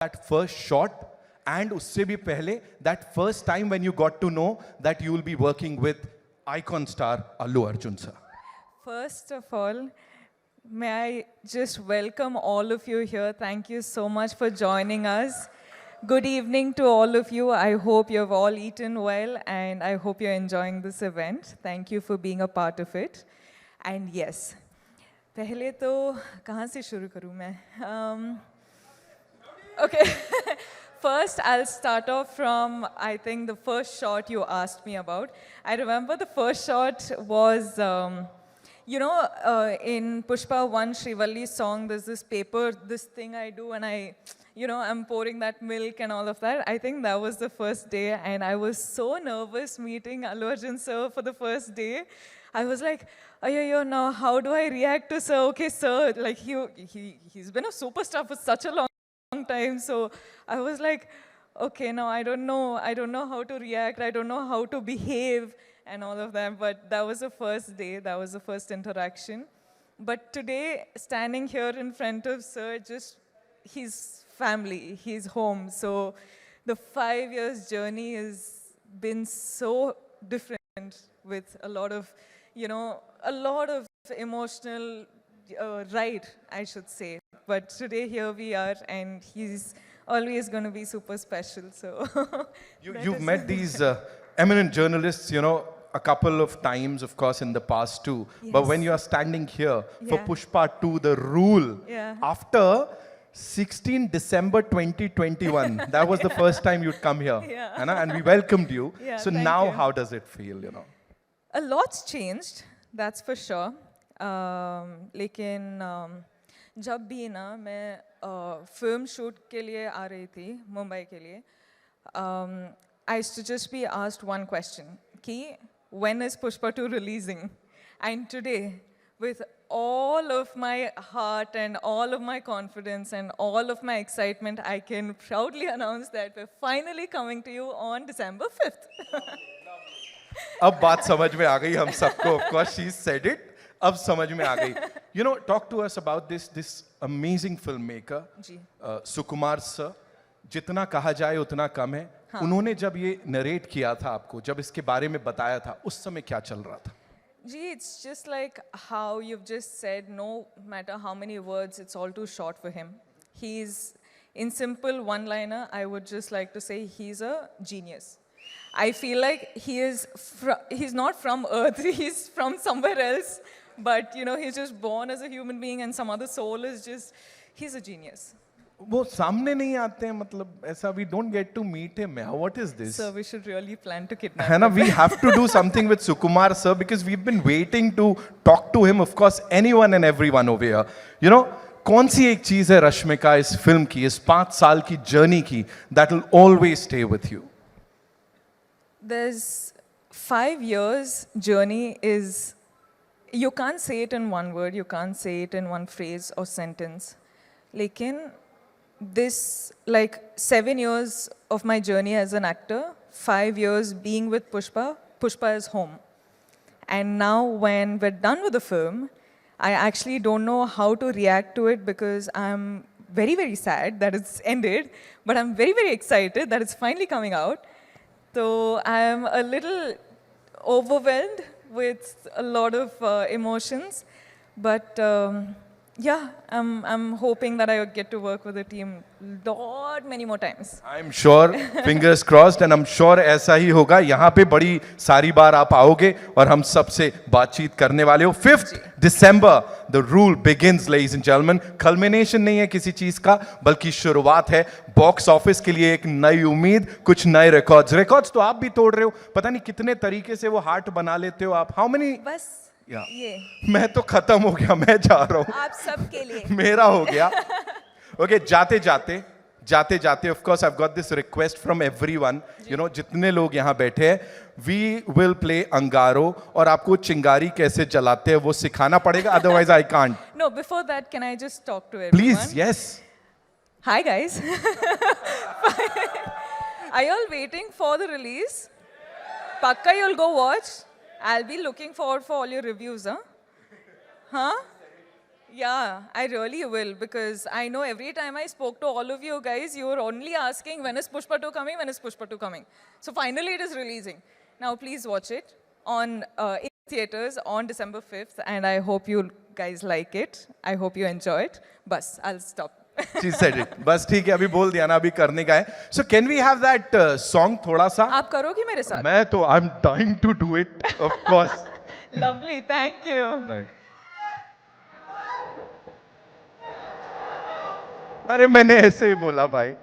that first shot, and usse bhi pehle, that first time when you got to know that you will be working with icon star Allu Arjun sir? First of all, may I just welcome all of you here. Thank you so much for joining us. Good evening to all of you. I hope you've all eaten well and I hope you're enjoying this event. Thank you for being a part of it. And yes, पहले तो कहाँ से शुरू करूँ मैं? Okay. First, I'll start off from, I think, the first shot you asked me about. I remember the first shot was, in Pushpa 1, Srivalli's song, there's this paper, this thing I do, and I'm pouring that milk and all of that. I think that was the first day, and I was so nervous meeting Allu Arjun sir for the first day. I was like, now how do I react to sir? Okay, sir, like he's been a superstar for such a long time. So I was like, okay, now I don't know how to react. I don't know how to behave and all of that. But that was the first day. That was the first interaction. But today, standing here in front of sir, just his family, his home. So the 5 years journey has been so different with a lot of, emotional ride, I should say. But today here we are, and he's always going to be super special. So You've met these eminent journalists, a couple of times, of course, in the past too. Yes. But when you are standing here for Yeah. Pushpa 2, The Rule, Yeah. after 16 December 2021, that was the first time you'd come here. Yeah. And we welcomed you. Yeah, So thank now you. how does it feel, A lot's changed, that's for sure. लेकिन जब भी ना मैं film shoot के लिए आ रही थी मुंबई के लिए, I used to just be asked one question, कि when is Pushpa 2 releasing? And today, with all of my heart and all of my confidence and all of my excitement, I can proudly announce that we're finally coming to you on December 5th. अब बात समझ में आ गई हम सबको. Of course, she said it. अब समझ में आ गई. Talk to us about this amazing filmmaker, Sukumar sir. जितना कहा जाए उतना कम है. हाँ. उन्होंने जब ये नरेट किया था आपको, जब इसके बारे में बताया था, उस समय क्या चल रहा था? Gee, it's just like how you've just said, no matter how many words, it's all too short for him. He's, in simple one-liner, I would just like to say he's a genius. I feel like he's not from Earth, he's from somewhere else, but he's just born as a human being and some other soul is just, he's a genius. वो सामने नहीं आते हैं, मतलब ऐसा, we don't get to meet him. What is this? Sir, we should really plan to kidnap है ना, him. we have to do something with Sukumar sir because we've been waiting to talk to him. Of course, anyone and everyone over here. कौन सी एक चीज है रश्मिका इस film की, इस 5 साल की जर्नी की, that will always stay with you? There's 5 years journey is, you can't say it in one word, you can't say it in one phrase or sentence. Lekin this, like 7 years of my journey as an actor, 5 years being with Pushpa, Pushpa is home. And now when we're done with the film, I actually don't know how to react to it because I'm very, very sad that it's ended, but I'm very, very excited that it's finally coming out. So I'm a little overwhelmed with a lot of emotions, but yeah, I'm hoping that I get to work with the team many more times. I'm sure, fingers crossed, and I'm sure ऐसा ही होगा. यहाँ पे बड़ी सारी बार आप आओगे और हम सबसे बातचीत करने वाले हो. 5th December, the rule begins, ladies and gentlemen. Culmination नहीं है किसी चीज का, बल्कि शुरुआत है. बॉक्स ऑफिस के लिए एक नई उम्मीद, कुछ नए रिकॉर्ड्स तो आप भी तोड़ रहे हो. पता नहीं कितने तरीके से वो हार्ट बना लेते हो आप. How many? बस ये मैं तो खत्म हो गया, मैं जा रहा हूँ. आप सबके लिए. मेरा हो गया. Okay, जाते जाते of course I've got this request from everyone, जितने लोग यहाँ बैठे हैं, we will play अंगारो, और आपको चिंगारी कैसे जलाते हैं वो सिखाना पड़ेगा, otherwise I can't. No, before that, can I just talk to everyone? Please, yes. Hi guys. Are you all waiting for the release? Pakka you'll go watch. I'll be looking forward for all your reviews, huh? Yeah, I really will because I know every time I spoke to all of you guys, you were only asking when is Pushpa 2 coming, when is Pushpa 2 coming. So finally it is releasing. Now please watch it on in theaters on December 5th and I hope you guys like it. I hope you enjoy it. Bas, I'll stop. She said it. बस ठीक है अभी बोल दिया ना अभी करने का है. So can we have that song थोड़ा सा? आप करोगे मेरे साथ? मैं तो I'm dying to do it of course. Lovely, thank you. अरे मैंने ऐसे ही बोला भाई.